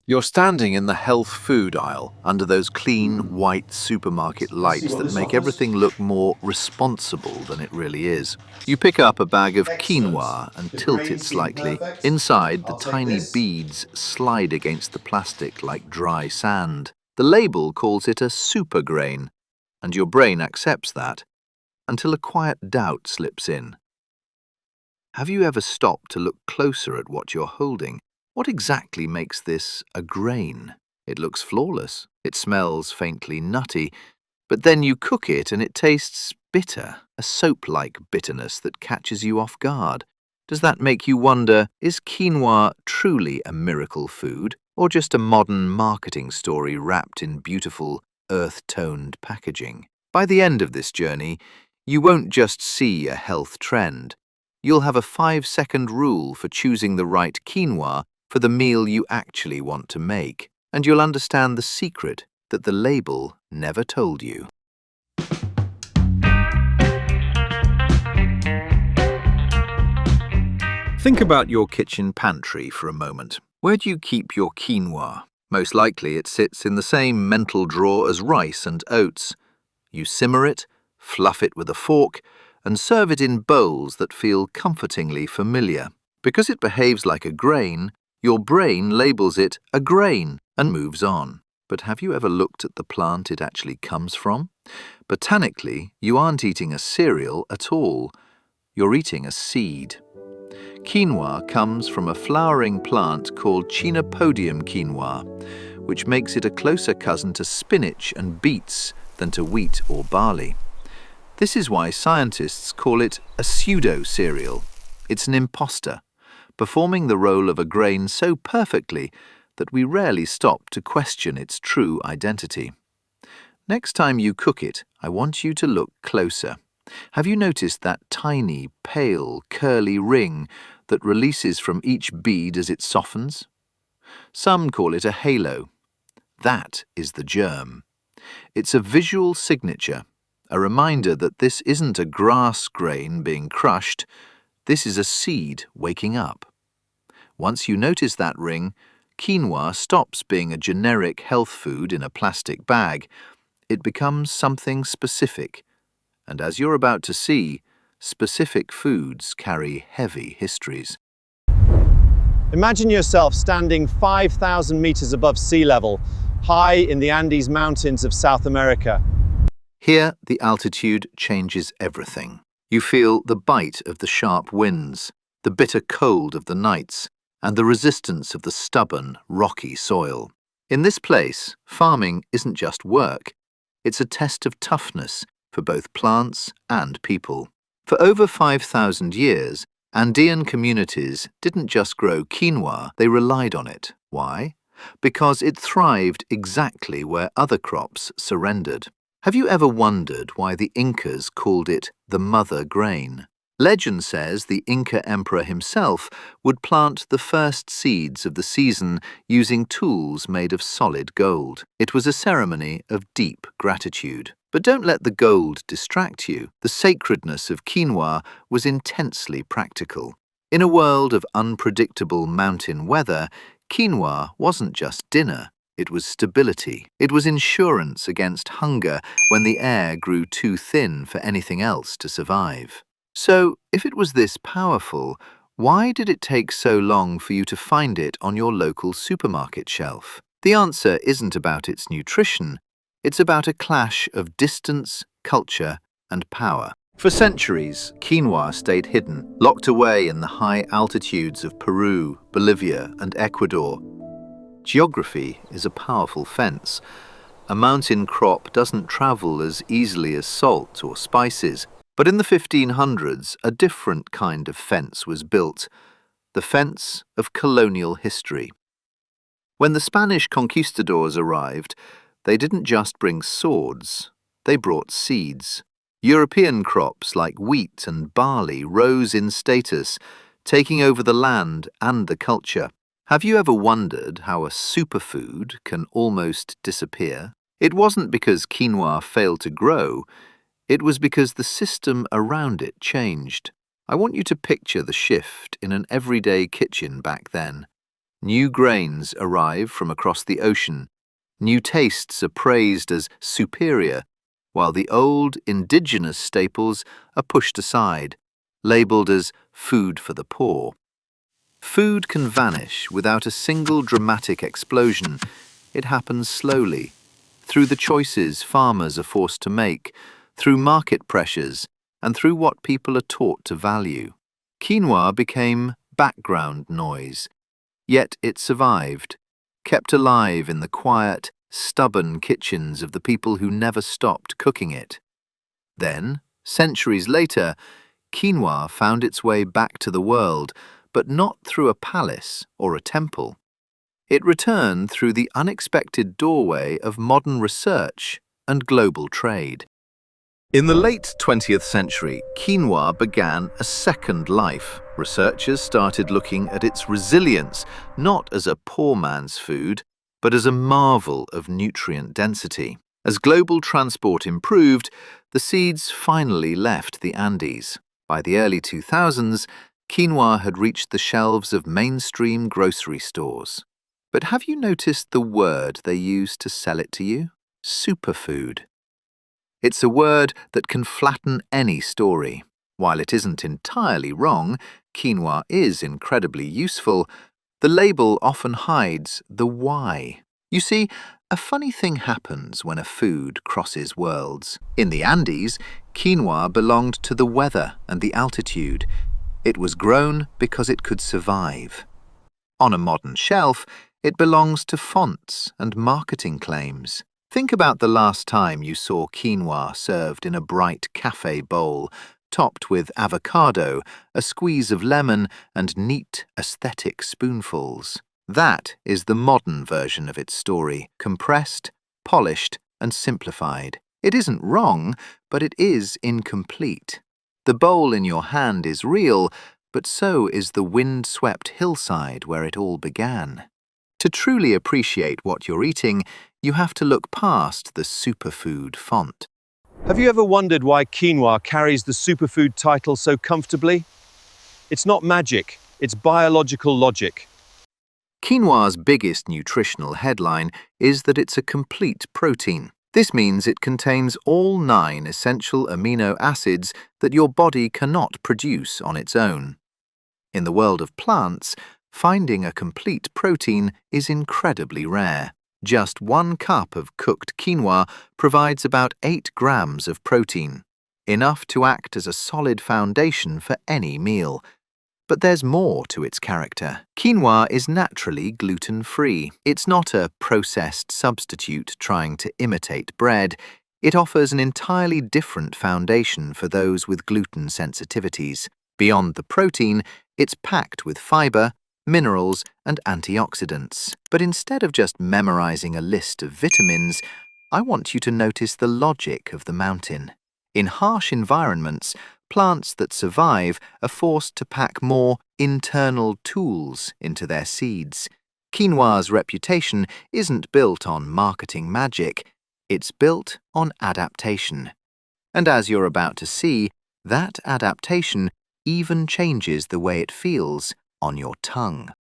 You're standing in the health food aisle under those clean, white supermarket lights that make everything look more responsible than it really is. You pick up a bag of Excellent. quinoa and The tilt green it seemed slightly. perfect. Inside, the I'll take tiny this. beads slide against the plastic like dry sand. The label calls it a super grain, and your brain accepts that until a quiet doubt slips in. Have you ever stopped to look closer at what you're holding? What exactly makes this a grain? It looks flawless. It smells faintly nutty, but then you cook it and it tastes bitter, a soap-like bitterness that catches you off guard. Does that make you wonder, is quinoa truly a miracle food, or just a modern marketing story wrapped in beautiful, earth-toned packaging? By the end of this journey, you won't just see a health trend. You'll have a 5-second rule for choosing the right quinoa for the meal you actually want to make, and you'll understand the secret that the label never told you. Think about your kitchen pantry for a moment. Where do you keep your quinoa? Most likely it sits in the same mental drawer as rice and oats. You simmer it, fluff it with a fork, and serve it in bowls that feel comfortingly familiar. Because it behaves like a grain, your brain labels it a grain and moves on. But have you ever looked at the plant it actually comes from? Botanically, you aren't eating a cereal at all. You're eating a seed. Quinoa comes from a flowering plant called Chenopodium quinoa, which makes it a closer cousin to spinach and beets than to wheat or barley. This is why scientists call it a pseudo-cereal. It's an imposter, performing the role of a grain so perfectly that we rarely stop to question its true identity. Next time you cook it, I want you to look closer. Have you noticed that tiny, pale, curly ring that releases from each bead as it softens? Some call it a halo. That is the germ. It's a visual signature, a reminder that this isn't a grass grain being crushed, this is a seed waking up. Once you notice that ring, quinoa stops being a generic health food in a plastic bag. It becomes something specific. And as you're about to see, specific foods carry heavy histories. Imagine yourself standing 5,000 meters above sea level, high in the Andes Mountains of South America. Here, the altitude changes everything. You feel the bite of the sharp winds, the bitter cold of the nights, and the resistance of the stubborn, rocky soil. In this place, farming isn't just work. It's a test of toughness for both plants and people. For over 5,000 years, Andean communities didn't just grow quinoa, they relied on it. Why? Because it thrived exactly where other crops surrendered. Have you ever wondered why the Incas called it the mother grain? Legend says the Inca Emperor himself would plant the first seeds of the season using tools made of solid gold. It was a ceremony of deep gratitude. But don't let the gold distract you. The sacredness of quinoa was intensely practical. In a world of unpredictable mountain weather, quinoa wasn't just dinner. It was stability. It was insurance against hunger when the air grew too thin for anything else to survive. So, if it was this powerful, why did it take so long for you to find it on your local supermarket shelf? The answer isn't about its nutrition. It's about a clash of distance, culture, and power. For centuries, quinoa stayed hidden, locked away in the high altitudes of Peru, Bolivia, and Ecuador. Geography is a powerful fence. A mountain crop doesn't travel as easily as salt or spices. But in the 1500s, a different kind of fence was built, the fence of colonial history. When the Spanish conquistadors arrived, they didn't just bring swords, they brought seeds. European crops like wheat and barley rose in status, taking over the land and the culture. Have you ever wondered how a superfood can almost disappear? It wasn't because quinoa failed to grow, it was because the system around it changed. I want you to picture the shift in an everyday kitchen back then. New grains arrive from across the ocean. New tastes are praised as superior, while the old indigenous staples are pushed aside, labeled as food for the poor. Food can vanish without a single dramatic explosion. It happens slowly, through the choices farmers are forced to make, through market pressures, and through what people are taught to value. Quinoa became background noise, yet it survived, kept alive in the quiet, stubborn kitchens of the people who never stopped cooking it. Then, centuries later, quinoa found its way back to the world, but not through a palace or a temple. It returned through the unexpected doorway of modern research and global trade. In the late 20th century, quinoa began a second life. Researchers started looking at its resilience, not as a poor man's food, but as a marvel of nutrient density. As global transport improved, the seeds finally left the Andes. By the early 2000s, quinoa had reached the shelves of mainstream grocery stores. But have you noticed the word they use to sell it to you? Superfood. It's a word that can flatten any story. While it isn't entirely wrong, quinoa is incredibly useful, the label often hides the why. You see, a funny thing happens when a food crosses worlds. In the Andes, quinoa belonged to the weather and the altitude. It was grown because it could survive. On a modern shelf, it belongs to fonts and marketing claims. Think about the last time you saw quinoa served in a bright cafe bowl, topped with avocado, a squeeze of lemon, and neat, aesthetic spoonfuls. That is the modern version of its story, compressed, polished, and simplified. It isn't wrong, but it is incomplete. The bowl in your hand is real, but so is the wind-swept hillside where it all began. To truly appreciate what you're eating, you have to look past the superfood font. Have you ever wondered why quinoa carries the superfood title so comfortably? It's not magic, it's biological logic. Quinoa's biggest nutritional headline is that it's a complete protein. This means it contains all 9 essential amino acids that your body cannot produce on its own. In the world of plants, finding a complete protein is incredibly rare. Just 1 cup of cooked quinoa provides about 8 grams of protein, enough to act as a solid foundation for any meal. But there's more to its character. Quinoa is naturally gluten-free. It's not a processed substitute trying to imitate bread. It offers an entirely different foundation for those with gluten sensitivities. Beyond the protein, it's packed with fiber, minerals, and antioxidants. But instead of just memorizing a list of vitamins, I want you to notice the logic of the mountain. In harsh environments, plants that survive are forced to pack more internal tools into their seeds. Quinoa's reputation isn't built on marketing magic, it's built on adaptation. And as you're about to see, that adaptation even changes the way it feels on your tongue.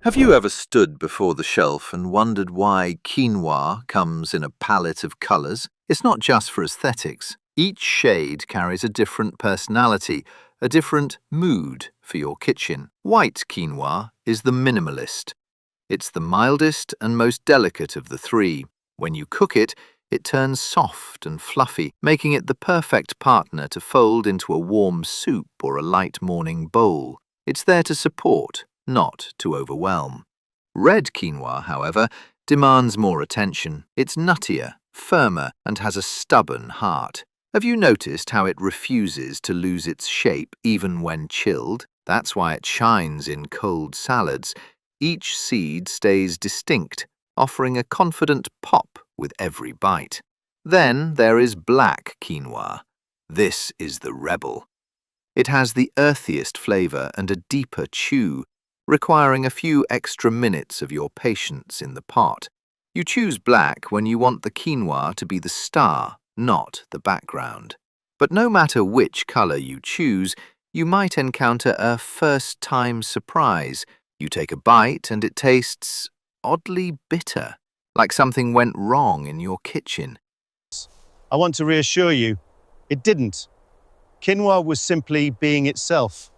Have you ever stood before the shelf and wondered why quinoa comes in a palette of colours? It's not just for aesthetics. Each shade carries a different personality, a different mood for your kitchen. White quinoa is the minimalist. It's the mildest and most delicate of the 3. When you cook it, it turns soft and fluffy, making it the perfect partner to fold into a warm soup or a light morning bowl. It's there to support, not to overwhelm. Red quinoa, however, demands more attention. It's nuttier, firmer, and has a stubborn heart. Have you noticed how it refuses to lose its shape even when chilled? That's why it shines in cold salads. Each seed stays distinct, offering a confident pop with every bite. Then there is black quinoa. This is the rebel. It has the earthiest flavour and a deeper chew, requiring a few extra minutes of your patience in the pot. You choose black when you want the quinoa to be the star, not the background. But no matter which colour you choose, you might encounter a first-time surprise. You take a bite and it tastes oddly bitter, like something went wrong in your kitchen. I want to reassure you, it didn't. Quinoa was simply being itself.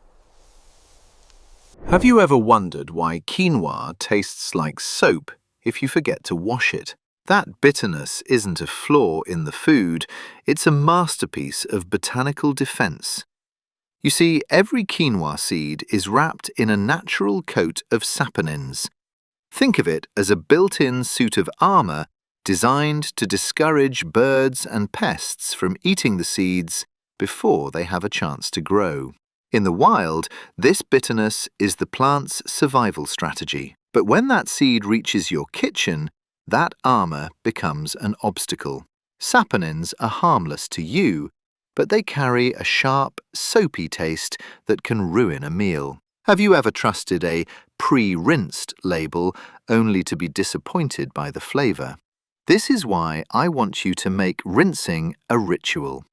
Have you ever wondered why quinoa tastes like soap if you forget to wash it? That bitterness isn't a flaw in the food, it's a masterpiece of botanical defense. You see, every quinoa seed is wrapped in a natural coat of saponins. Think of it as a built-in suit of armor designed to discourage birds and pests from eating the seeds before they have a chance to grow. In the wild, this bitterness is the plant's survival strategy. But when that seed reaches your kitchen, that armor becomes an obstacle. Saponins are harmless to you, but they carry a sharp, soapy taste that can ruin a meal. Have you ever trusted a pre-rinsed label only to be disappointed by the flavor? This is why I want you to make rinsing a ritual.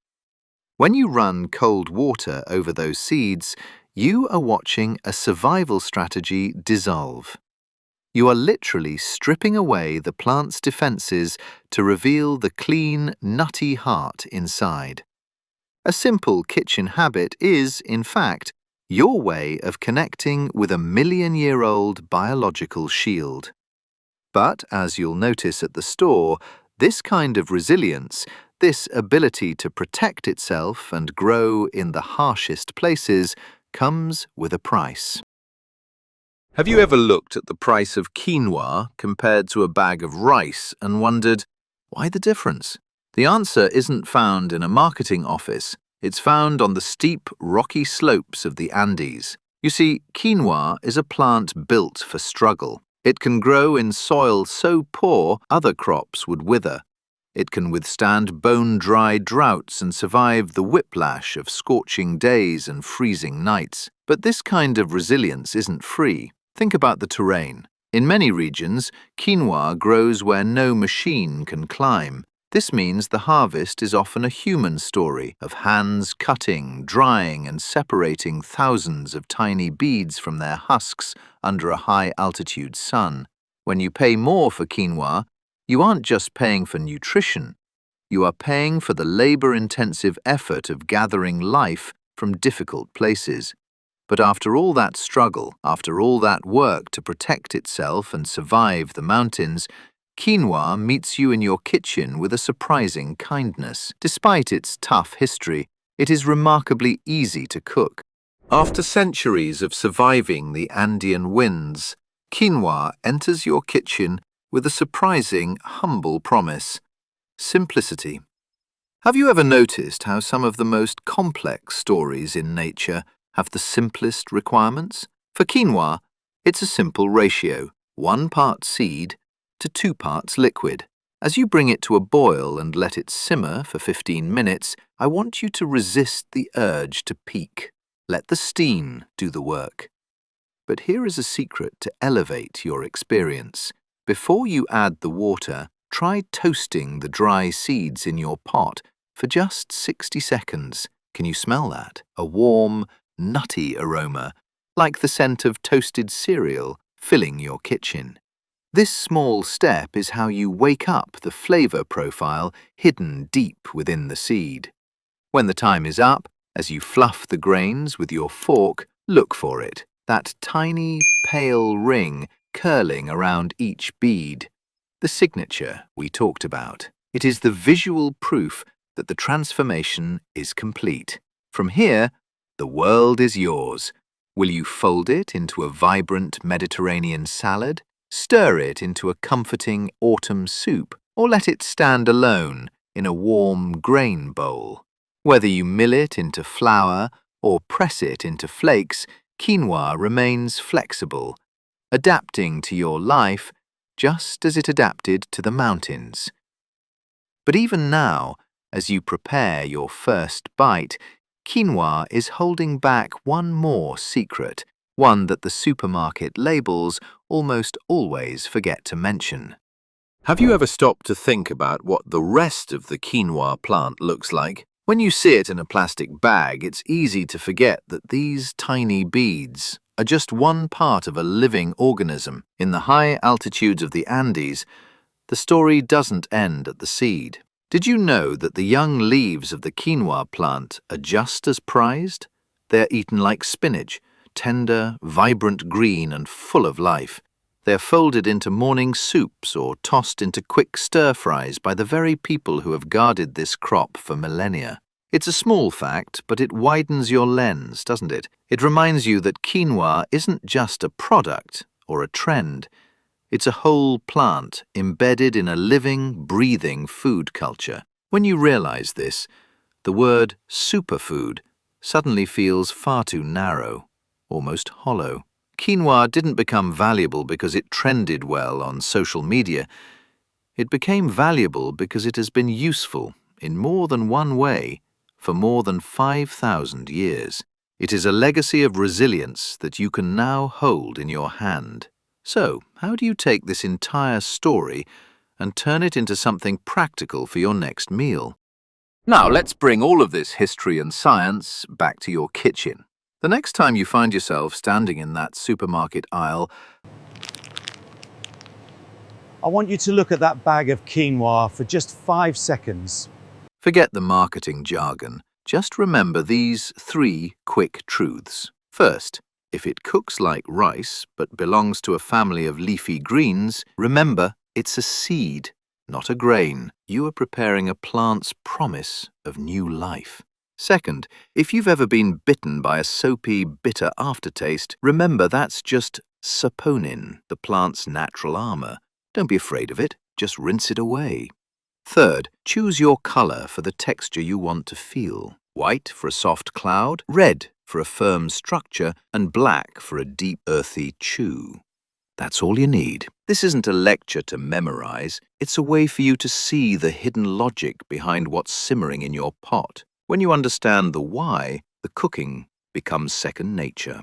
When you run cold water over those seeds, you are watching a survival strategy dissolve. You are literally stripping away the plant's defenses to reveal the clean, nutty heart inside. A simple kitchen habit is, in fact, your way of connecting with a million-year-old biological shield. But, as you'll notice at the store, this kind of resilience, this ability to protect itself and grow in the harshest places, comes with a price. Have you ever looked at the price of quinoa compared to a bag of rice and wondered, why the difference? The answer isn't found in a marketing office. It's found on the steep, rocky slopes of the Andes. You see, quinoa is a plant built for struggle. It can grow in soil so poor other crops would wither. It can withstand bone-dry droughts and survive the whiplash of scorching days and freezing nights. But this kind of resilience isn't free. Think about the terrain. In many regions, quinoa grows where no machine can climb. This means the harvest is often a human story of hands cutting, drying, and separating thousands of tiny beads from their husks under a high-altitude sun. When you pay more for quinoa, you aren't just paying for nutrition. You are paying for the labor-intensive effort of gathering life from difficult places. But after all that struggle, after all that work to protect itself and survive the mountains, quinoa meets you in your kitchen with a surprising kindness. Despite its tough history, it is remarkably easy to cook. After centuries of surviving the Andean winds, quinoa enters your kitchen with a surprising, humble promise: simplicity. Have you ever noticed how some of the most complex stories in nature have the simplest requirements? For quinoa, it's a simple ratio, 1 part seed to 2 parts liquid. As you bring it to a boil and let it simmer for 15 minutes, I want you to resist the urge to peak. Let the steam do the work. But here is a secret to elevate your experience. Before you add the water, try toasting the dry seeds in your pot for just 60 seconds. Can you smell that? A warm, nutty aroma, like the scent of toasted cereal filling your kitchen. This small step is how you wake up the flavor profile hidden deep within the seed. When the time is up, as you fluff the grains with your fork, look for it, that tiny, pale ring curling around each bead. The signature we talked about. It is the visual proof that the transformation is complete. From here, the world is yours. Will you fold it into a vibrant Mediterranean salad, stir it into a comforting autumn soup, or let it stand alone in a warm grain bowl? Whether you mill it into flour or press it into flakes, quinoa remains flexible, adapting to your life just as it adapted to the mountains. But even now, as you prepare your first bite, quinoa is holding back one more secret, one that the supermarket labels almost always forget to mention. Have you ever stopped to think about what the rest of the quinoa plant looks like? When you see it in a plastic bag, it's easy to forget that these tiny beads are just one part of a living organism. In the high altitudes of the Andes, the story doesn't end at the seed. Did you know that the young leaves of the quinoa plant are just as prized? They're eaten like spinach, tender, vibrant green and full of life. They're folded into morning soups or tossed into quick stir-fries by the very people who have guarded this crop for millennia. It's a small fact, but it widens your lens, doesn't it? It reminds you that quinoa isn't just a product or a trend. It's a whole plant embedded in a living, breathing food culture. When you realize this, the word superfood suddenly feels far too narrow, almost hollow. Quinoa didn't become valuable because it trended well on social media. It became valuable because it has been useful in more than one way for more than 5,000 years. It is a legacy of resilience that you can now hold in your hand. So, how do you take this entire story and turn it into something practical for your next meal? Now, let's bring all of this history and science back to your kitchen. The next time you find yourself standing in that supermarket aisle, I want you to look at that bag of quinoa for just 5 seconds. forget the marketing jargon. Just remember these 3 quick truths. First, if it cooks like rice but belongs to a family of leafy greens, remember it's a seed, not a grain. You are preparing a plant's promise of new life. Second, if you've ever been bitten by a soapy, bitter aftertaste, remember that's just saponin, the plant's natural armor. Don't be afraid of it, just rinse it away. Third, choose your color for the texture you want to feel. White for a soft cloud, red for a firm structure, and black for a deep, earthy chew. That's all you need. This isn't a lecture to memorize. It's a way for you to see the hidden logic behind what's simmering in your pot. When you understand the why, the cooking becomes second nature.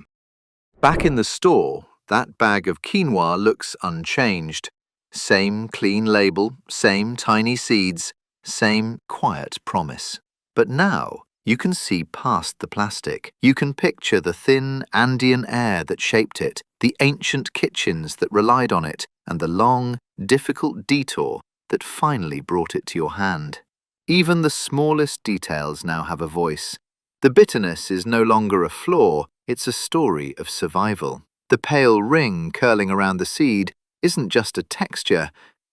Back in the store, that bag of quinoa looks unchanged. Same clean label, same tiny seeds, same quiet promise. But now, you can see past the plastic. You can picture the thin Andean air that shaped it, the ancient kitchens that relied on it, and the long, difficult detour that finally brought it to your hand. Even the smallest details now have a voice. The bitterness is no longer a flaw, it's a story of survival. The pale ring curling around the seed isn't just a texture,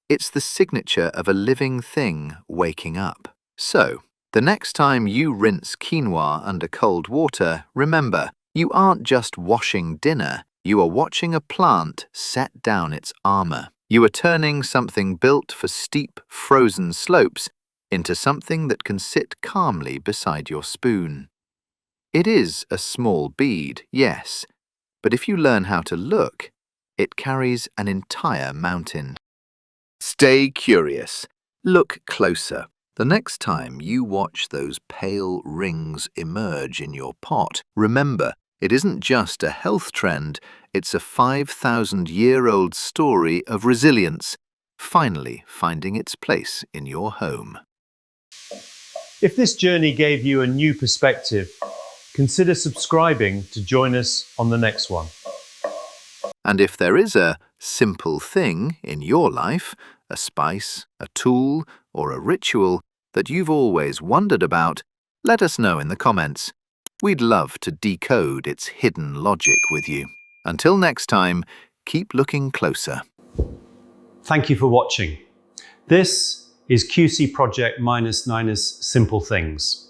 it's the signature of a living thing waking up. So, the next time you rinse quinoa under cold water, remember, you aren't just washing dinner, you are watching a plant set down its armor. You are turning something built for steep, frozen slopes into something that can sit calmly beside your spoon. It is a small bead, yes, but if you learn how to look, it carries an entire mountain. Stay curious. Look closer. The next time you watch those pale rings emerge in your pot, remember, it isn't just a health trend, it's a 5,000-year-old story of resilience, finally finding its place in your home. If this journey gave you a new perspective, consider subscribing to join us on the next one. And if there is a simple thing in your life, a spice, a tool, or a ritual that you've always wondered about, let us know in the comments. We'd love to decode its hidden logic with you. Until next time, keep looking closer. Thank you for watching. This is QC Project -9's Simple Things.